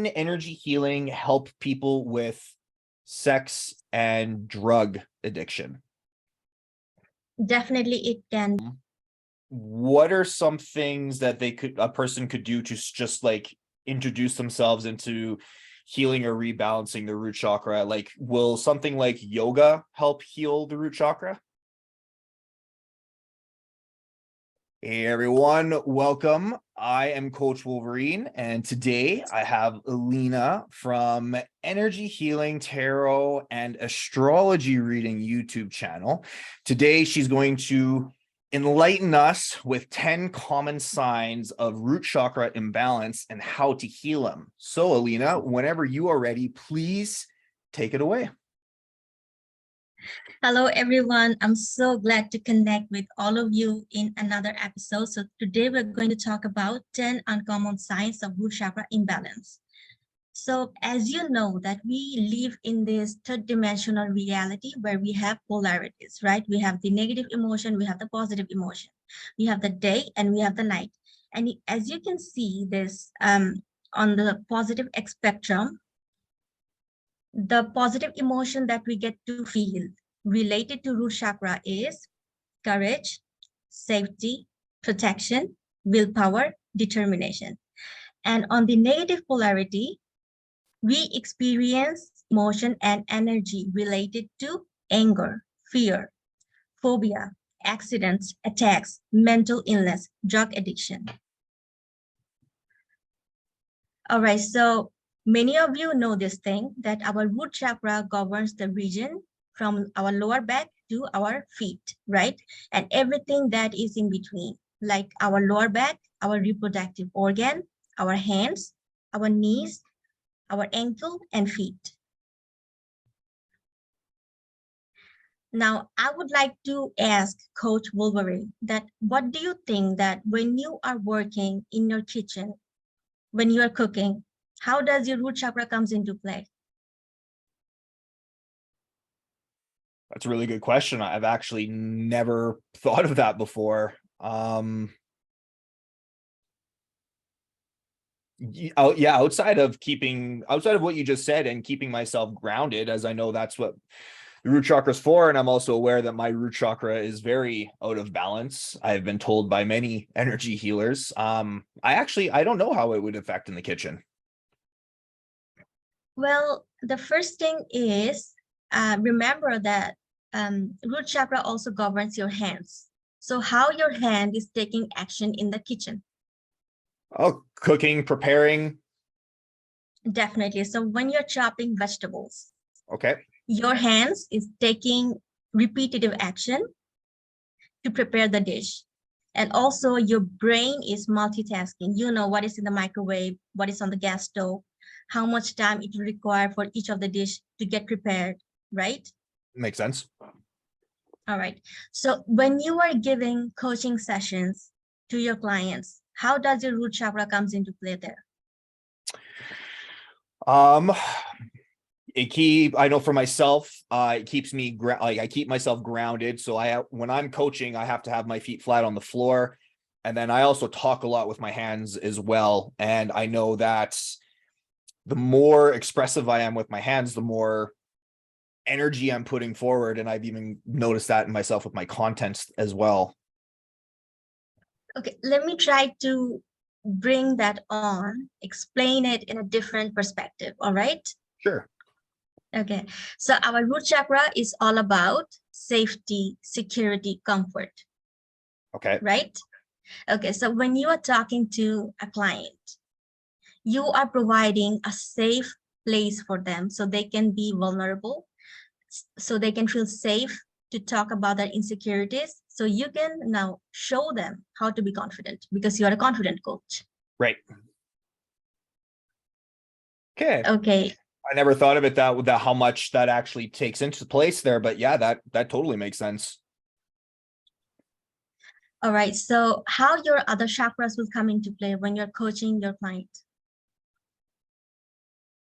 energy healing help people with sex and drug addiction? Definitely it can. What are some things that a person could do to just like introduce themselves into healing or rebalancing the root chakra? Like, will something like yoga help heal the root chakra? Hey everyone, welcome. I am Coach Wolverine, and today I have Alina from Energy Healing, Tarot, and Astrology Reading YouTube channel. Today she's going to enlighten us with 10 common signs of root chakra imbalance and how to heal them. So Alina, whenever you are ready, please take it away. Hello, everyone. I'm so glad to connect with all of you in another episode. So today we're going to talk about 10 uncommon signs of root chakra imbalance. So as you know that we live in this third dimensional reality where we have polarities, right? We have the negative emotion, we have the positive emotion. We have the day and we have the night. And as you can see this on the positive spectrum, the positive emotion that we get to feel related to root chakra is courage, safety, protection, willpower, determination. And on the negative polarity, we experience emotion and energy related to anger, fear, phobia, accidents, attacks, mental illness, drug addiction. All right, so many of you know this thing that our root chakra governs the region from our lower back to our feet, right? And everything that is in between, like our lower back, our reproductive organ, our hands, our knees, our ankle and feet. Now, I would like to ask Coach Wolverine that what do you think that when you are working in your kitchen, when you are cooking, how does your root chakra comes into play? That's a really good question. I've actually never thought of that before. Yeah, outside of what you just said and keeping myself grounded, as I know that's what the root chakra is for. And I'm also aware that my root chakra is very out of balance. I've been told by many energy healers. I don't know how it would affect in the kitchen. Well, the first thing is remember that root chakra also governs your hands. So how your hand is taking action in the kitchen. Oh, cooking, preparing. Definitely. So when you're chopping vegetables, okay, your hands is taking repetitive action to prepare the dish. And also your brain is multitasking. You know what is in the microwave, what is on the gas stove, how much time it will require for each of the dish to get prepared, right? Makes sense. All right. So when you are giving coaching sessions to your clients, how does your root chakra comes into play there? I know for myself, it keeps me I keep myself grounded. So when I'm coaching, I have to have my feet flat on the floor. And then I also talk a lot with my hands as well. And I know that the more expressive I am with my hands, the more energy I'm putting forward. And I've even noticed that in myself with my contents as well. Okay, let me try to bring that on, explain it in a different perspective, all right? Sure. Okay, so our root chakra is all about safety, security, comfort. Okay. Right? Okay, so when you are talking to a client, you are providing a safe place for them so they can be vulnerable, so they can feel safe to talk about their insecurities. So you can now show them how to be confident because you are a confident coach. Right. Okay. Okay. I never thought of it that how much that actually takes into place there, but yeah, that totally makes sense. All right. So how your other chakras will come into play when you're coaching your client?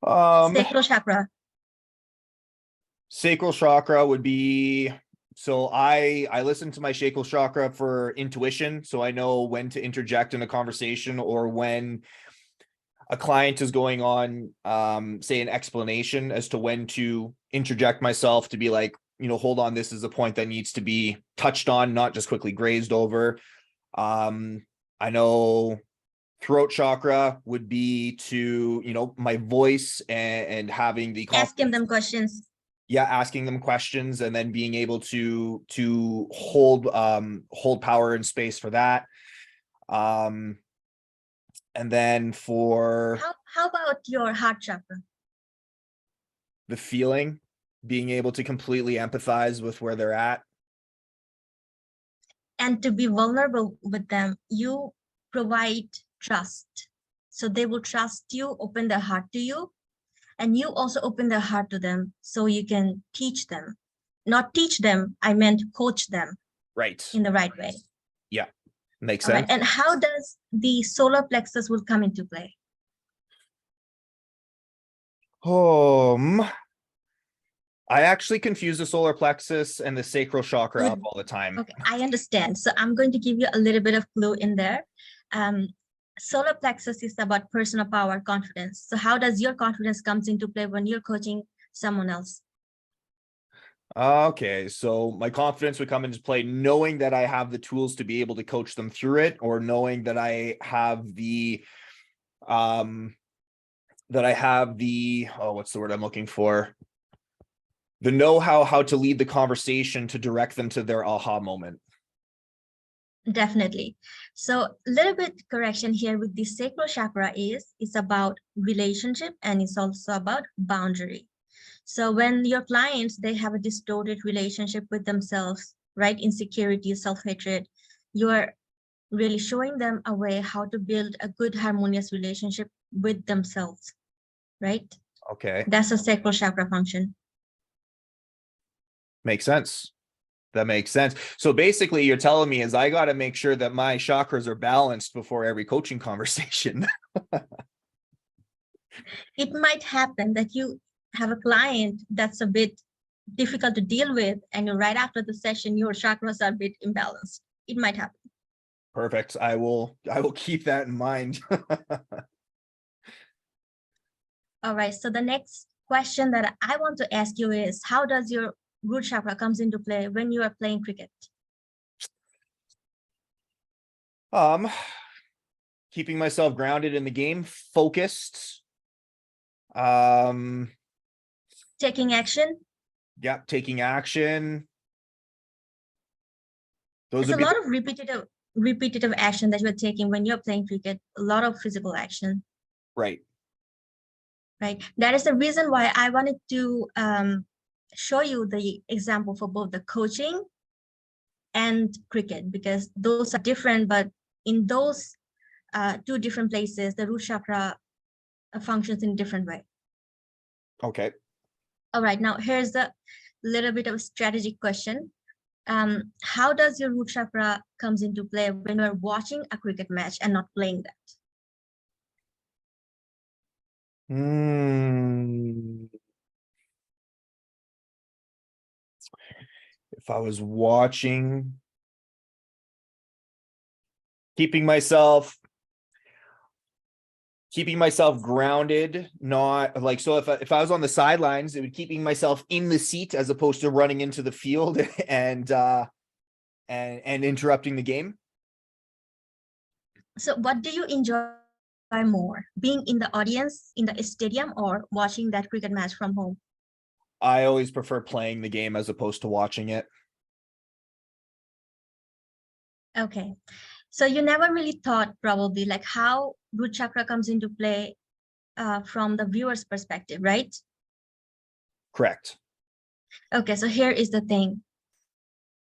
Sacral chakra. Sacral chakra would be, so I listen to my sacral chakra for intuition. So I know when to interject in a conversation or when a client is going on, say, an explanation as to when to interject myself to be like, hold on, this is a point that needs to be touched on, not just quickly grazed over. I know throat chakra would be to, my voice and having the Asking them confidence. questions. Yeah, asking them questions and then being able to hold power and space for that. And then for How about your heart chakra? the feeling, being able to completely empathize with where they're at. And to be vulnerable with them, you provide trust. So they will trust you, open their heart to you, and you also open their heart to them so you can teach them. Not teach them, I meant coach them Right. in the right way. Yeah. Makes All right. sense. And how does the solar plexus will come into play? I actually confuse the solar plexus and the sacral chakra up all the time. Okay, I understand. So I'm going to give you a little bit of clue in there. Solar plexus is about personal power, confidence. So how does your confidence comes into play when you're coaching someone else? Okay, so my confidence would come into play knowing that I have the tools to be able to coach them through it, or knowing that I have the what's the word I'm looking for? The know-how, how to lead the conversation to direct them to their aha moment. Definitely. So a little bit correction here with the sacral chakra is it's about relationship and it's also about boundary. So when your clients, they have a distorted relationship with themselves, right? Insecurity, self-hatred, you are really showing them a way how to build a good harmonious relationship with themselves, right? Okay. That's a sacral chakra function. Makes sense. That makes sense. So basically you're telling me is I got to make sure that my chakras are balanced before every coaching conversation. It might happen that you have a client that's a bit difficult to deal with, and right after the session, your chakras are a bit imbalanced. It might happen. Perfect. I will keep that in mind. All right. So the next question that I want to ask you is, how does your root chakra comes into play when you are playing cricket? Keeping myself grounded in the game, focused. Taking action. Yeah, taking action. There's a lot of repetitive action that you're taking when you're playing cricket, a lot of physical action. Right. Right. That is the reason why I wanted to show you the example for both the coaching and cricket, because those are different, but in those two different places, the root chakra functions in a different way. Okay. All right, now here's a little bit of a strategic question. How does your root chakra comes into play when you're watching a cricket match and not playing that? If I was watching, keeping myself grounded, not like, so if I was on the sidelines, it would keeping myself in the seat as opposed to running into the field and interrupting the game. So what do you enjoy more, being in the audience in the stadium or watching that cricket match from home? I always prefer playing the game as opposed to watching it. Okay, so you never really thought probably like how root chakra comes into play from the viewer's perspective, right? Correct. Okay, so here is the thing.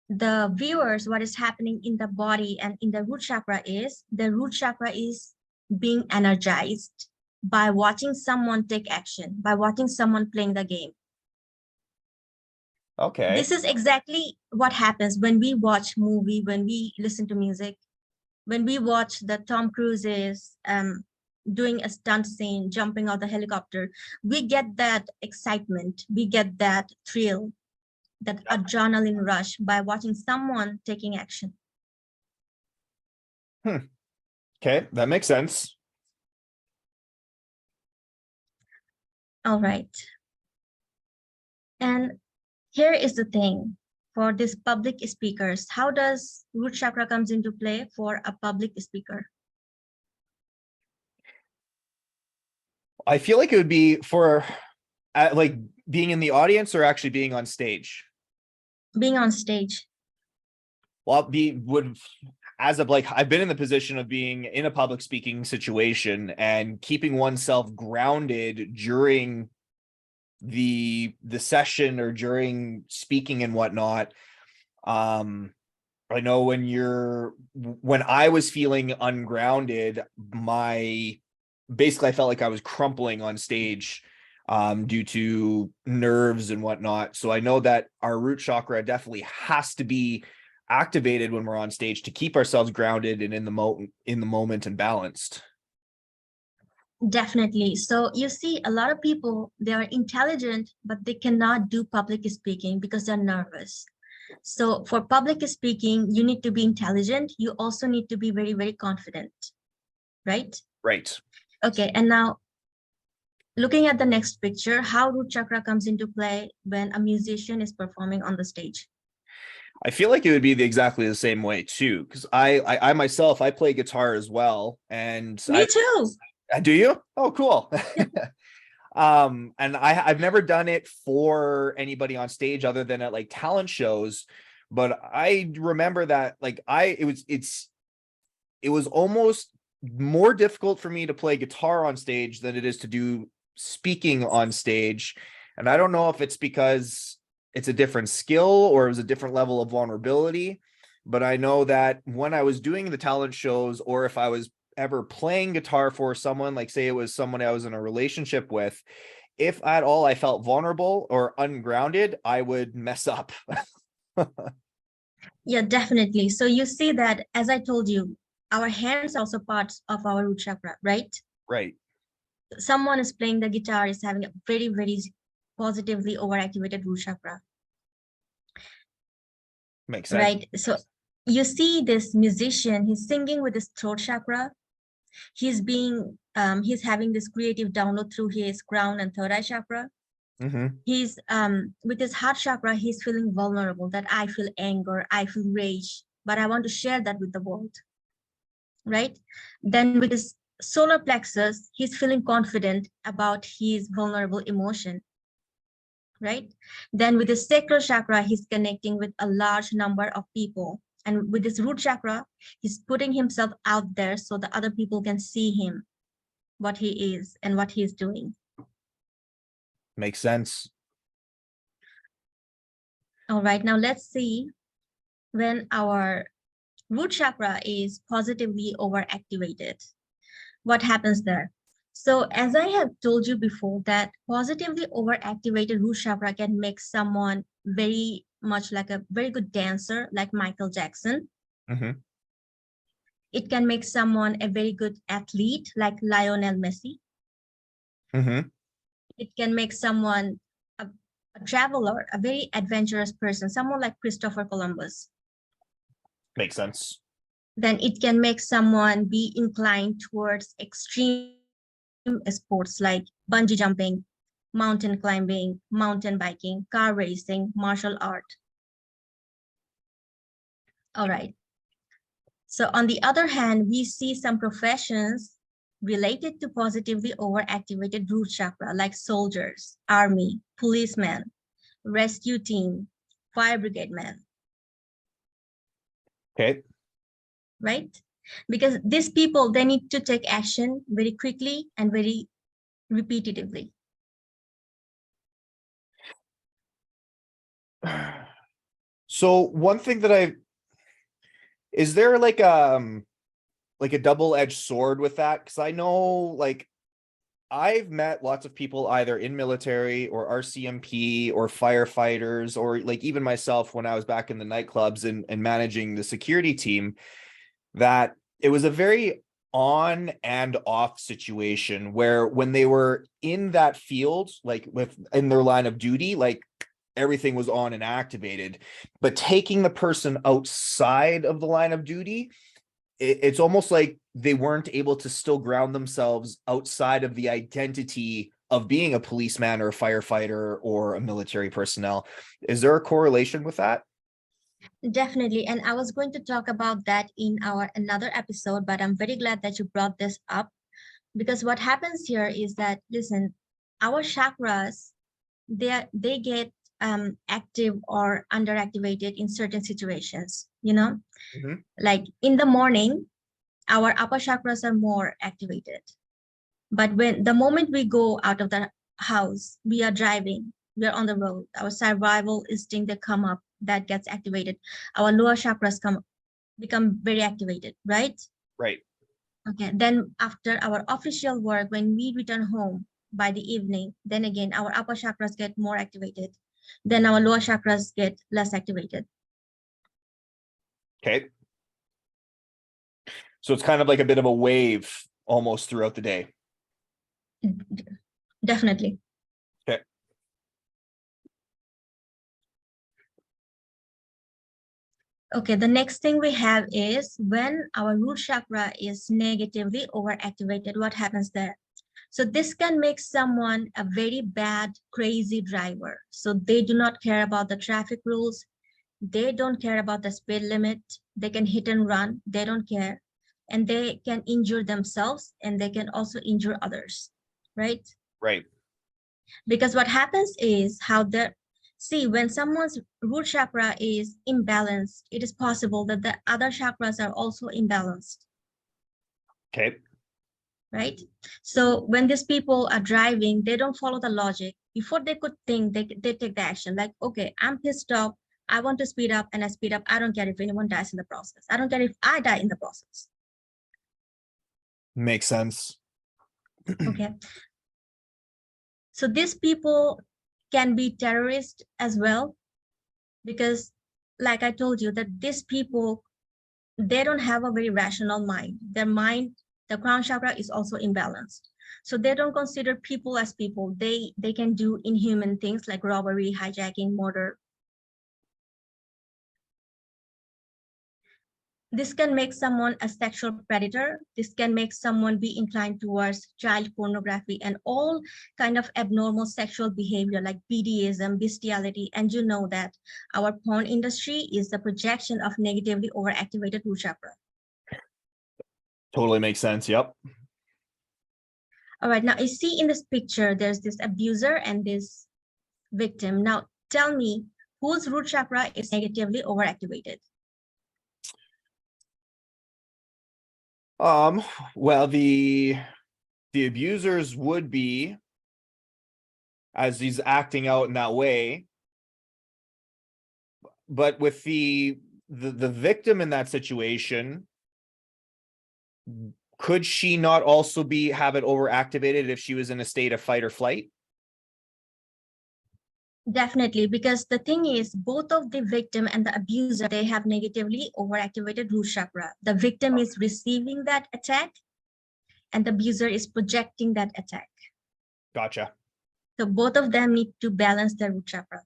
The viewers, what is happening in the body and in the root chakra is, the root chakra is being energized by watching someone take action, by watching someone playing the game. Okay. This is exactly what happens when we watch movie, when we listen to music, when we watch the Tom Cruise's doing a stunt scene, jumping out the helicopter, we get that excitement, we get that thrill, that adrenaline rush by watching someone taking action. Okay, that makes sense. All right. And here is the thing for these public speakers. How does root chakra comes into play for a public speaker? I feel like it would be for like being in the audience or actually being on stage. Being on stage. Well, would as of like I've been in the position of being in a public speaking situation and keeping oneself grounded during the session or during speaking and whatnot. I know when I was feeling ungrounded, basically I felt like I was crumpling on stage due to nerves and whatnot. So I know that our root chakra definitely has to be activated when we're on stage to keep ourselves grounded and in the moment and balanced. Definitely. So you see a lot of people, they are intelligent, but they cannot do public speaking because they're nervous. So for public speaking, you need to be intelligent. You also need to be very, very confident, right? Right. Okay. And now looking at the next picture, how root chakra comes into play when a musician is performing on the stage. I feel like it would be exactly the same way too, because I myself I play guitar as well, and Me too. do you? Oh, cool. And I've never done it for anybody on stage other than at like talent shows, but I remember that like it was almost more difficult for me to play guitar on stage than it is to do speaking on stage. And I don't know if it's because it's a different skill or it was a different level of vulnerability, but I know that when I was doing the talent shows, or if I was ever playing guitar for someone, like say it was someone I was in a relationship with, if at all I felt vulnerable or ungrounded, I would mess up. Yeah, definitely. So you see that, as I told you, our hands are also parts of our root chakra, right? Right. Someone is playing the guitar is having a very, very positively overactivated root chakra. Makes sense. Right. So you see this musician, he's singing with his throat chakra. He's having this creative download through his crown and third eye chakra. Mm-hmm. He's with his heart chakra, he's feeling vulnerable, that I feel anger, I feel rage, but I want to share that with the world. Right. Then with his solar plexus, he's feeling confident about his vulnerable emotion. Right. Then with his sacral chakra, he's connecting with a large number of people. And with his root chakra, he's putting himself out there so the other people can see him, what he is and what he's doing. Makes sense. All right, now let's see when our root chakra is positively overactivated, what happens there? So as I have told you before, that positively overactivated root chakra can make someone very much like a very good dancer, like Michael Jackson. Mm-hmm. It can make someone a very good athlete, like Lionel Messi. Mm-hmm. It can make someone a traveler, a very adventurous person, someone like Christopher Columbus. Makes sense. Then it can make someone be inclined towards extreme sports like bungee jumping, mountain climbing, mountain biking, car racing, martial art. All right. So on the other hand, we see some professions related to positively overactivated root chakra, like soldiers, army, policemen, rescue team, fire brigade man. Okay. Right? Because these people, they need to take action very quickly and very repetitively. So one thing that is there like a double-edged sword with that? Because I know like I've met lots of people either in military or RCMP or firefighters, or like even myself when I was back in the nightclubs and managing the security team, that it was a very on and off situation where when they were in that field, like in their line of duty, like everything was on and activated, but taking the person outside of the line of duty, it's almost like they weren't able to still ground themselves outside of the identity of being a policeman or a firefighter or a military personnel. Is there a correlation with that? Definitely. And I was going to talk about that in our another episode, but I'm very glad that you brought this up, because what happens here is that, listen, our chakras, they get active or underactivated in certain situations, Mhm. like in the morning, our upper chakras are more activated. But when the moment we go out of the house, we are driving, we are on the road, our survival instinct that come up, that gets activated. Our lower chakras become very activated, right? Right. Okay. Then after our official work, when we return home by the evening, then again our upper chakras get more activated. Then our lower chakras get less activated. Okay. So it's kind of like a bit of a wave almost throughout the day. Definitely. Okay. Okay, the next thing we have is when our root chakra is negatively overactivated, what happens there? So this can make someone a very bad, crazy driver. So they do not care about the traffic rules. They don't care about the speed limit. They can hit and run. They don't care. And they can injure themselves, and they can also injure others, right? Right. Because what happens is when someone's root chakra is imbalanced, it is possible that the other chakras are also imbalanced. Okay. Right? So when these people are driving, they don't follow the logic. Before they could think, they take the action. Like, okay, I'm pissed off. I want to speed up, and I speed up. I don't care if anyone dies in the process. I don't care if I die in the process. Makes sense. Okay. So these people can be terrorists as well, because like I told you, that these people, they don't have a very rational mind. Their mind, the crown chakra is also imbalanced. So they don't consider people as people. They can do inhuman things like robbery, hijacking, murder. This can make someone a sexual predator. This can make someone be inclined towards child pornography and all kind of abnormal sexual behavior like BDSM, bestiality. And you know that our porn industry is the projection of negatively overactivated root chakra. Totally makes sense. Yep. All right, now you see in this picture, there's this abuser and this victim. Now tell me, whose root chakra is negatively overactivated? Well, the abusers would be, as he's acting out in that way, but with the victim in that situation, could she not also have it overactivated if she was in a state of fight or flight? Definitely, because the thing is, both of the victim and the abuser, they have negatively overactivated root chakra. The victim is receiving that attack, and the abuser is projecting that attack. Gotcha. So both of them need to balance their root chakra.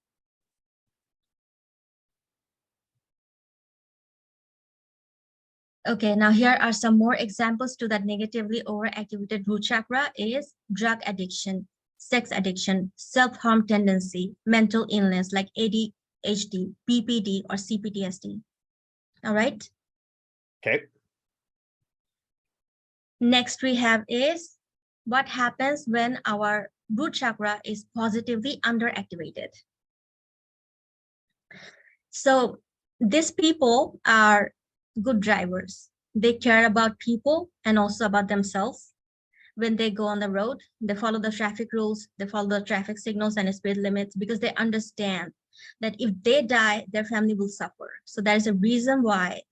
Okay, now here are some more examples to that negatively overactivated root chakra is drug addiction, sex addiction, self-harm tendency, mental illness like ADHD, BPD, or CPTSD. All right. Okay. Next we have is what happens when our root chakra is positively underactivated. So these people are good drivers. They care about people and also about themselves. When they go on the road, they follow the traffic rules, they follow the traffic signals and speed limits, because they understand that if they die, their family will suffer. So that is a reason why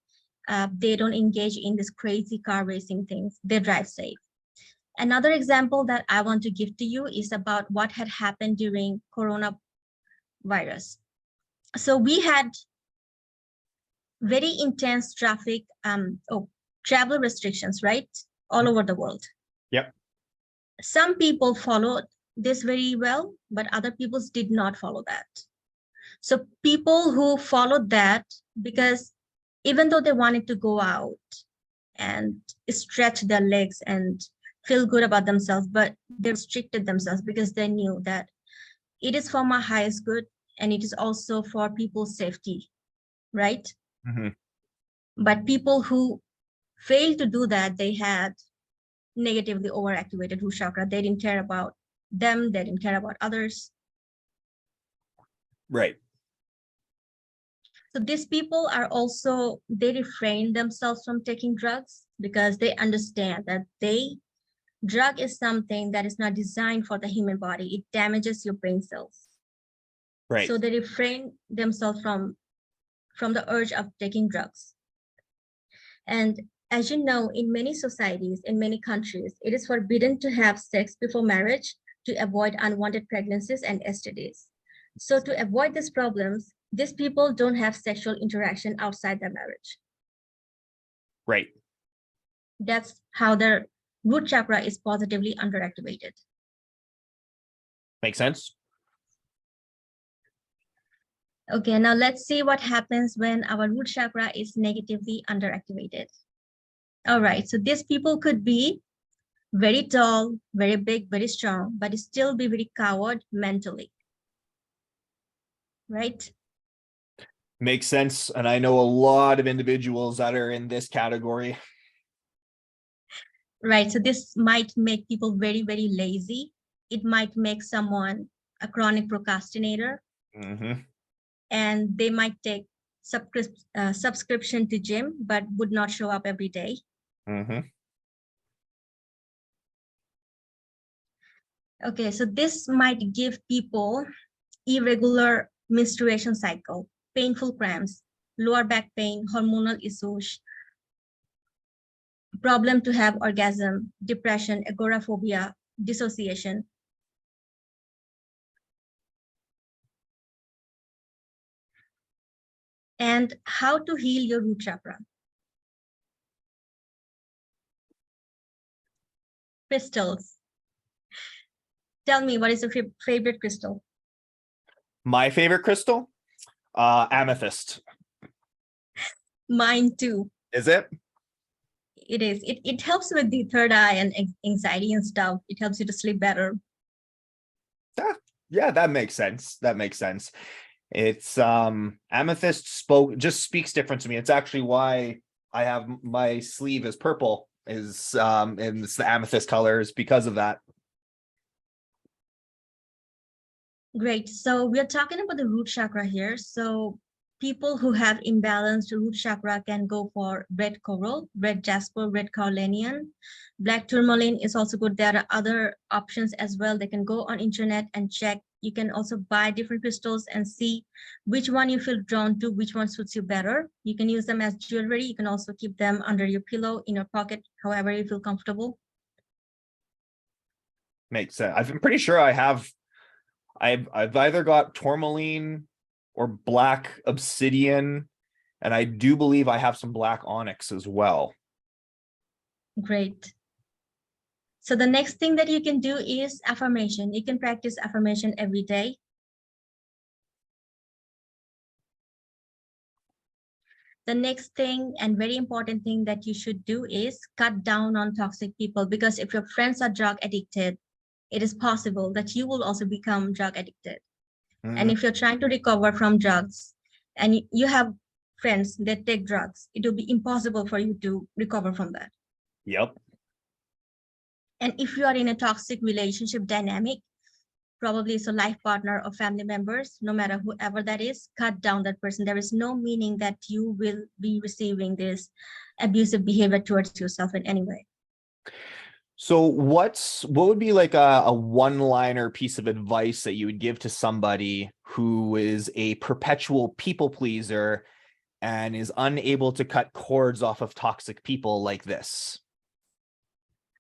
they don't engage in this crazy car racing things. They drive safe. Another example that I want to give to you is about what had happened during coronavirus. So we had very intense travel restrictions, right? All over the world. Yep. Some people followed this very well, but other people did not follow that. So people who followed that, because even though they wanted to go out and stretch their legs and feel good about themselves, but they restricted themselves because they knew that it is for my highest good and it is also for people's safety, right? Mm-hmm. But people who failed to do that, they had negatively overactivated root chakra. They didn't care about them, they didn't care about others. Right. So these people are also, they refrain themselves from taking drugs because they understand that drug is something that is not designed for the human body. It damages your brain cells. Right. So they refrain themselves from the urge of taking drugs. And as you know, in many societies, in many countries, it is forbidden to have sex before marriage to avoid unwanted pregnancies and STDs. So to avoid these problems, these people don't have sexual interaction outside their marriage. Right. That's how their root chakra is positively underactivated. Makes sense. Okay, now let's see what happens when our root chakra is negatively underactivated. All right, so these people could be very tall, very big, very strong, but still be very coward mentally, right? Makes sense. And I know a lot of individuals that are in this category. Right, so this might make people very, very lazy. It might make someone a chronic procrastinator, Mm-hmm. and they might take subscription to gym, but would not show up every day. Mm-hmm. Okay, so this might give people irregular menstruation cycle, painful cramps, lower back pain, hormonal issues, problem to have orgasm, depression, agoraphobia, dissociation. And how to heal your root chakra. Crystals. Tell me, what is your favorite crystal? My favorite crystal, amethyst. Mine too. Is it? It is. It helps with the third eye and anxiety and stuff. It helps you to sleep better. Yeah, that makes sense. That makes sense. It's amethyst just speaks different to me. It's actually why I have my sleeve is purple, is and it's the amethyst colors because of that. Great. So we're talking about the root chakra here. So people who have imbalanced root chakra can go for red coral, red jasper, red carnelian. Black tourmaline is also good. There are other options as well. They can go on internet and check. You can also buy different crystals and see which one you feel drawn to, which one suits you better. You can use them as jewelry. You can also keep them under your pillow, in your pocket, however you feel comfortable. Makes sense. I'm pretty sure I've either got tourmaline or black obsidian, and I do believe I have some black onyx as well. Great. So the next thing that you can do is affirmation. You can practice affirmation every day. The next thing and very important thing that you should do is cut down on toxic people, because if your friends are drug addicted, it is possible that you will also become drug addicted. And if you're trying to recover from drugs and you have friends that take drugs, it will be impossible for you to recover from that. Yep. And if you are in a toxic relationship dynamic, probably it's a life partner or family members, no matter whoever that is, cut down that person. There is no meaning that you will be receiving this abusive behavior towards yourself in any way. So what would be like a one-liner piece of advice that you would give to somebody who is a perpetual people pleaser and is unable to cut cords off of toxic people like this?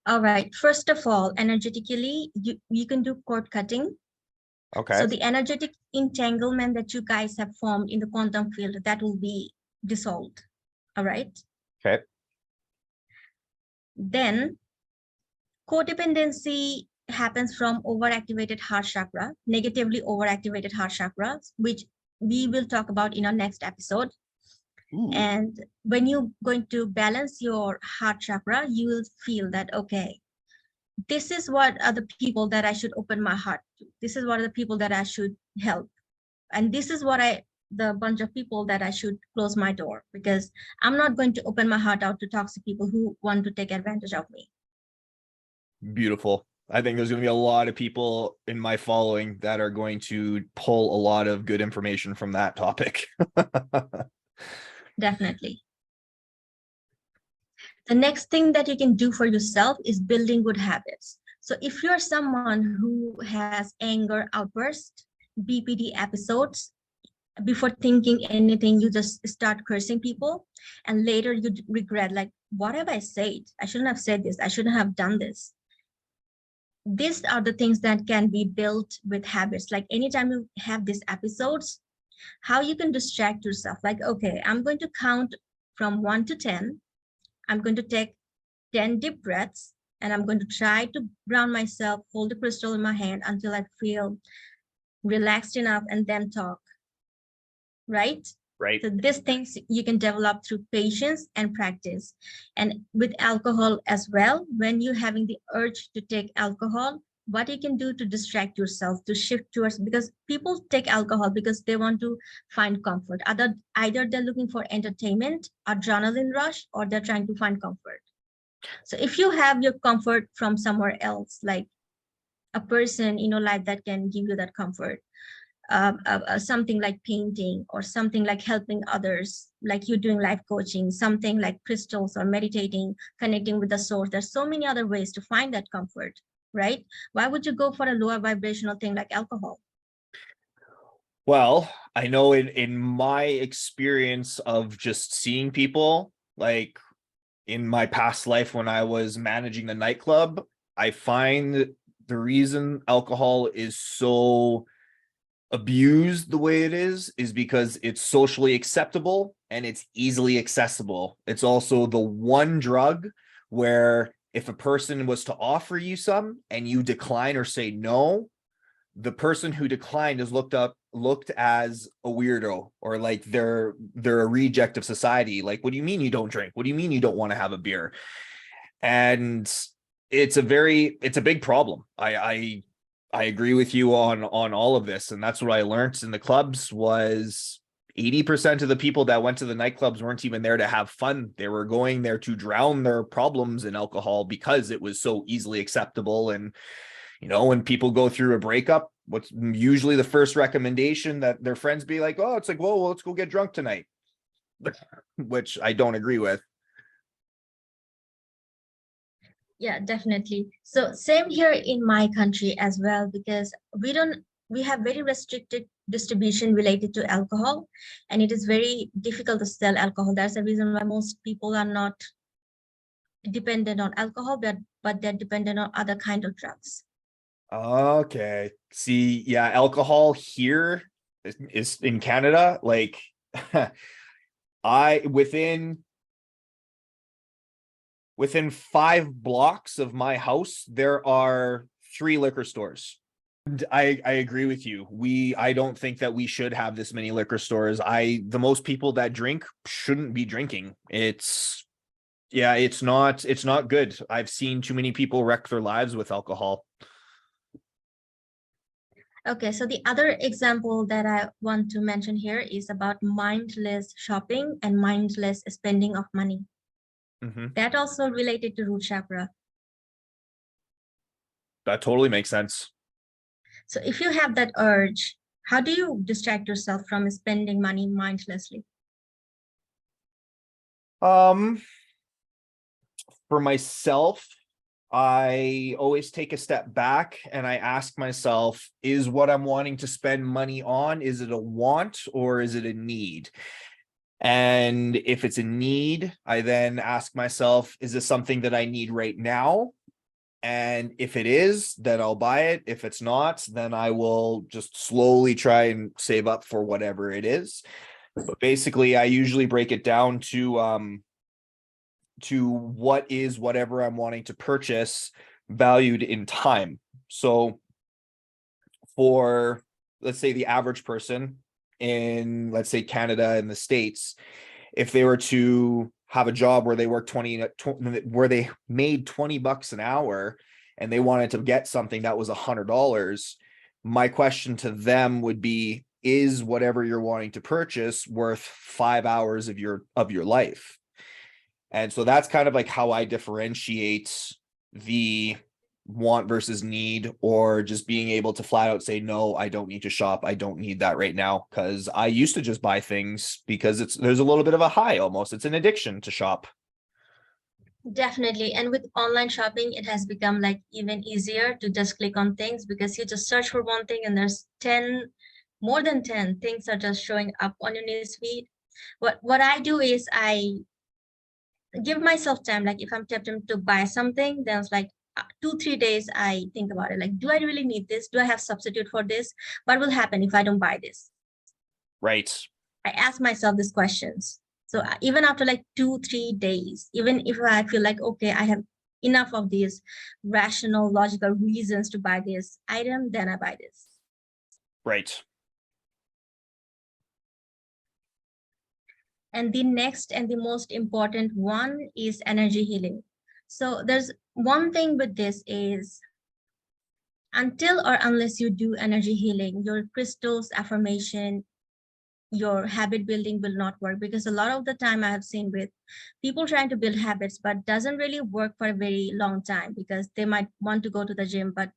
All right. First of all, energetically, you can do cord cutting. Okay. So the energetic entanglement that you guys have formed in the quantum field, that will be dissolved. All right. Okay. Then codependency happens from overactivated heart chakra, negatively overactivated heart chakra, which we will talk about in our next episode. Ooh. And when you're going to balance your heart chakra, you will feel that, okay, this is what are the people that I should open my heart to. This is what are the people that I should help. And this is what the bunch of people that I should close my door, because I'm not going to open my heart out to toxic people who want to take advantage of me. Beautiful. I think there's going to be a lot of people in my following that are going to pull a lot of good information from that topic. Definitely. The next thing that you can do for yourself is building good habits. So if you're someone who has anger outbursts, BPD episodes, before thinking anything, you just start cursing people, and later you regret, like, what have I said? I shouldn't have said this. I shouldn't have done this. These are the things that can be built with habits. Like anytime you have these episodes, how you can distract yourself. Like, okay, I'm going to count from 1 to 10. I'm going to take 10 deep breaths, and I'm going to try to ground myself, hold the crystal in my hand until I feel relaxed enough, and then talk. Right? Right. So these things you can develop through patience and practice. And with alcohol as well, when you're having the urge to take alcohol, what you can do to distract yourself, to shift towards, because people take alcohol because they want to find comfort. Either they're looking for entertainment, adrenaline rush, or they're trying to find comfort. So if you have your comfort from somewhere else, like a person in your life that can give you that comfort, something like painting, or something like helping others, like you doing life coaching, something like crystals or meditating, connecting with the source. There's so many other ways to find that comfort, right? Why would you go for a lower vibrational thing like alcohol? Well, I know in my experience of just seeing people, like in my past life when I was managing the nightclub, I find the reason alcohol is so abused the way it is because it's socially acceptable and it's easily accessible. It's also the one drug where if a person was to offer you some and you decline or say no, the person who declined is looked as a weirdo, or like they're a reject of society. Like, what do you mean you don't drink? What do you mean you don't want to have a beer? And it's a big problem. I agree with you on all of this, and that's what I learned in the clubs was 80% of the people that went to the nightclubs weren't even there to have fun. They were going there to drown their problems in alcohol because it was so easily acceptable. And when people go through a breakup, what's usually the first recommendation that their friends be like, oh, it's like, well, let's go get drunk tonight, which I don't agree with. Yeah, definitely. So same here in my country as well, because we have very restricted distribution related to alcohol, and it is very difficult to sell alcohol. That's the reason why most people are not dependent on alcohol, but they're dependent on other kind of drugs. Okay. See, yeah, alcohol here is in Canada. Like, I within 5 blocks of my house, there are 3 liquor stores. And I agree with you. I don't think that we should have this many liquor stores. The most people that drink shouldn't be drinking. It's not good. I've seen too many people wreck their lives with alcohol. Okay, so the other example that I want to mention here is about mindless shopping and mindless spending of money. Mm-hmm. That also related to root chakra. That totally makes sense. So if you have that urge, how do you distract yourself from spending money mindlessly? For myself, I always take a step back and I ask myself, is what I'm wanting to spend money on, is it a want or is it a need? And if it's a need, I then ask myself, is this something that I need right now? And if it is, then I'll buy it. If it's not, then I will just slowly try and save up for whatever it is. But basically, I usually break it down to what is whatever I'm wanting to purchase valued in time. So for, let's say, the average person in, let's say, Canada and the States, if they were to have a job where they work where they made $20 an hour and they wanted to get something that was $100, my question to them would be, is whatever you're wanting to purchase worth 5 hours of your life? And so that's kind of like how I differentiate the want versus need, or just being able to flat out say, no, I don't need to shop. I don't need that right now. Because I used to just buy things because there's a little bit of a high almost. It's an addiction to shop. Definitely. And with online shopping, it has become like even easier to just click on things, because you just search for one thing and there's 10, more than 10 things are just showing up on your news feed. What I do is I give myself time. Like if I'm tempted to buy something, then it's like 2-3 days I think about it. Like, do I really need this? Do I have substitute for this? What will happen if I don't buy this? Right. I ask myself these questions. So even after like 2-3 days, even if I feel like, okay, I have enough of these rational, logical reasons to buy this item, then I buy this. Right. And the next and the most important one is energy healing. So there's one thing with this is, until or unless you do energy healing, your crystals, affirmation, your habit building will not work. Because a lot of the time I have seen with people trying to build habits, but doesn't really work for a very long time, because they might want to go to the gym, but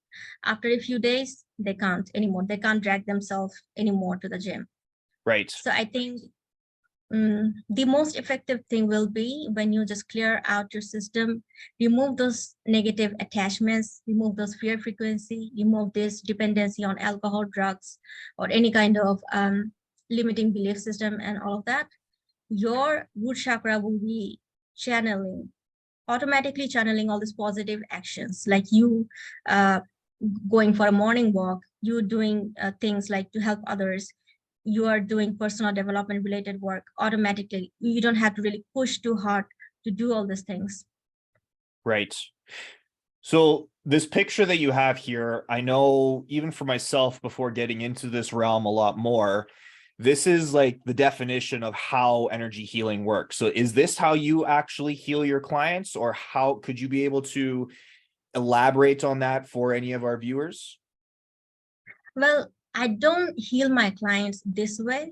after a few days, they can't anymore. They can't drag themselves anymore to the gym. Right. So I think the most effective thing will be when you just clear out your system, remove those negative attachments, remove those fear frequency, remove this dependency on alcohol, drugs, or any kind of limiting belief system and all of that. Your root chakra will be automatically channeling all these positive actions, like you going for a morning walk, you doing things like to help others, you are doing personal development related work automatically. You don't have to really push too hard to do all these things. Right. So this picture that you have here, I know even for myself, before getting into this realm a lot more, this is like the definition of how energy healing works. So is this how you actually heal your clients, or how could you be able to elaborate on that for any of our viewers? Well, I don't heal my clients this way,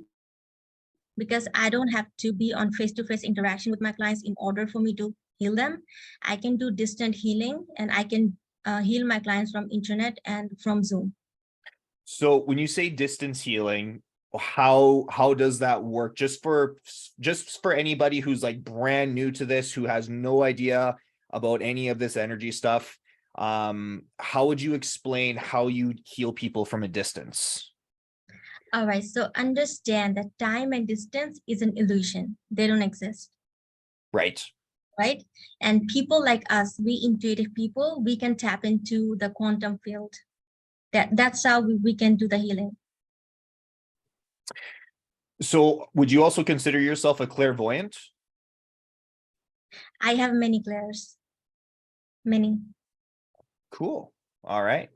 because I don't have to be on face-to-face interaction with my clients in order for me to heal them. I can do distant healing, and I can heal my clients from internet and from Zoom. So when you say distance healing, how does that work? Just for anybody who's like brand new to this, who has no idea about any of this energy stuff, how would you explain how you heal people from a distance? All right, so understand that time and distance is an illusion. They don't exist. Right. Right? And people like us, we intuitive people, we can tap into the quantum field. That's how we can do the healing. So would you also consider yourself a clairvoyant? I have many clairs, many. Cool. All right.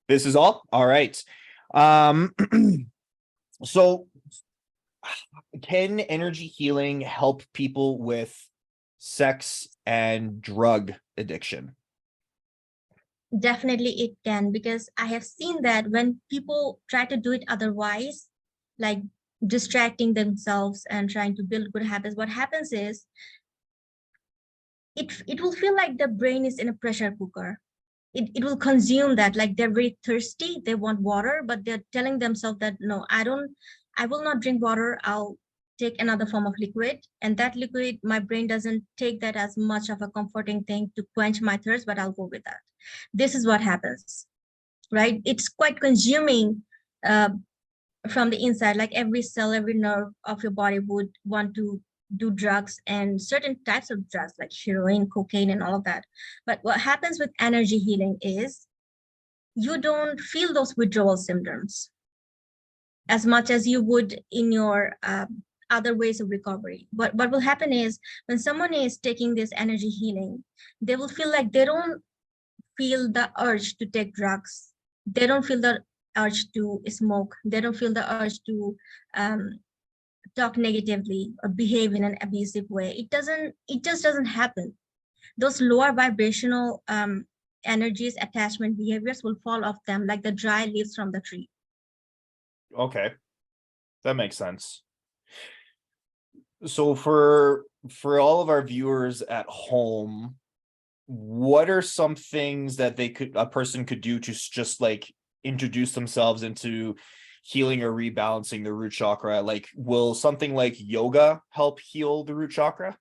This is all right. So can energy healing help people with sex and drug addiction? Definitely it can, because I have seen that when people try to do it otherwise, like distracting themselves and trying to build good habits, what happens is it will feel like the brain is in a pressure cooker. It will consume that, like they're very thirsty, they want water, but they're telling themselves that no, I will not drink water, I'll take another form of liquid. And that liquid, my brain doesn't take that as much of a comforting thing to quench my thirst, but I'll go with that. This is what happens, right? It's quite consuming from the inside, like every cell, every nerve of your body would want to do drugs, and certain types of drugs like heroin, cocaine, and all of that. But what happens with energy healing is you don't feel those withdrawal symptoms as much as you would in your other ways of recovery. But what will happen is when someone is taking this energy healing, they will feel like they don't feel the urge to take drugs. They don't feel the urge to smoke. They don't feel the urge to um, talk negatively or behave in an abusive way. It just doesn't happen. Those lower vibrational energies, attachment behaviors will fall off them like the dry leaves from the tree. Okay, that makes sense. So for all of our viewers at home, what are some things that a person could do to just like introduce themselves into healing or rebalancing the root chakra? Like, will something like yoga help heal the root chakra?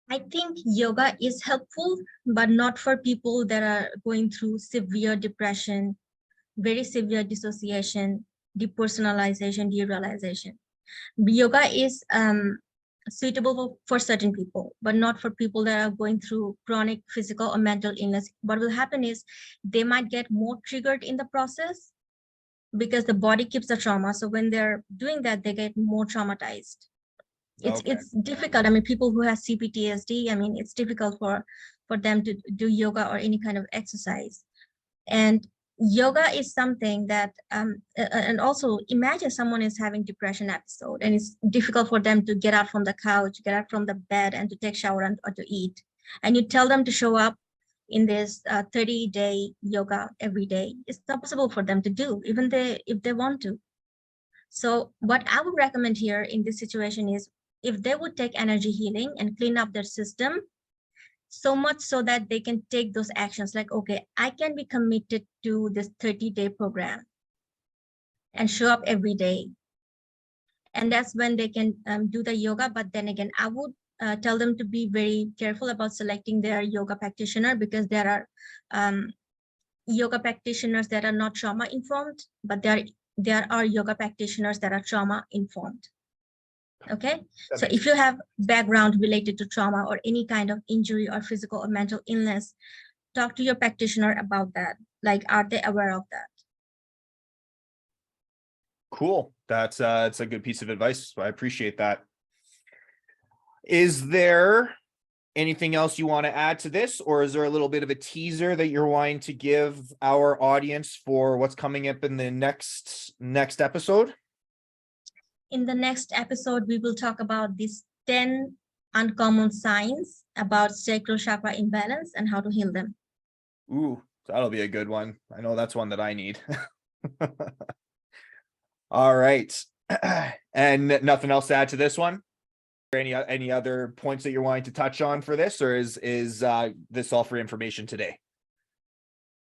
I think yoga is helpful, but not for people that are going through severe depression, very severe dissociation, depersonalization, derealization. Yoga is suitable for certain people, but not for people that are going through chronic physical or mental illness. What will happen is they might get more triggered in the process because the body keeps the trauma. So when they're doing that, they get more traumatized. Okay. It's difficult. I mean, people who have CPTSD, I mean, it's difficult for them to do yoga or any kind of exercise. And yoga is something that and also imagine someone is having depression episode and it's difficult for them to get out from the couch, get out from the bed and to take shower or to eat, and you tell them to show up in this 30-day yoga every day. It's not possible for them to do even if they want to. So what I would recommend here in this situation is if they would take energy healing and clean up their system so much so that they can take those actions like, okay, I can be committed to this 30-day program and show up every day. And that's when they can do the yoga. But then again, I would tell them to be very careful about selecting their yoga practitioner, because there are yoga practitioners that are not trauma informed, but there are yoga practitioners that are trauma informed. Okay, so if you have background related to trauma or any kind of injury or physical or mental illness, talk to your practitioner about that. Like, are they aware of that? Cool. That's it's a good piece of advice. I appreciate that. Is there anything else you want to add to this, or is there a little bit of a teaser that you're wanting to give our audience for what's coming up in the next episode? In the next episode, we will talk about these 10 uncommon signs about sacral chakra imbalance and how to heal them. Ooh, that'll be a good one. I know that's one that I need. All right. And nothing else to add to this one? Any other points that you're wanting to touch on for this, or is this all for information today?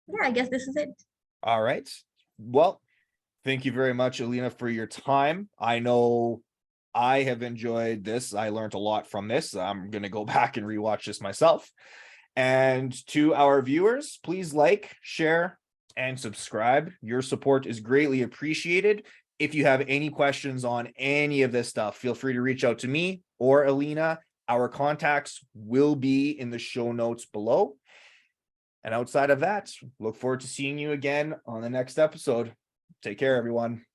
Yeah, I guess this is it. All right. Well, thank you very much, Alina, for your time. I know I have enjoyed this. I learned a lot from this. I'm going to go back and rewatch this myself. And to our viewers, please like, share, and subscribe. Your support is greatly appreciated. If you have any questions on any of this stuff, feel free to reach out to me or Alina. Our contacts will be in the show notes below. And outside of that, look forward to seeing you again on the next episode. Take care, everyone.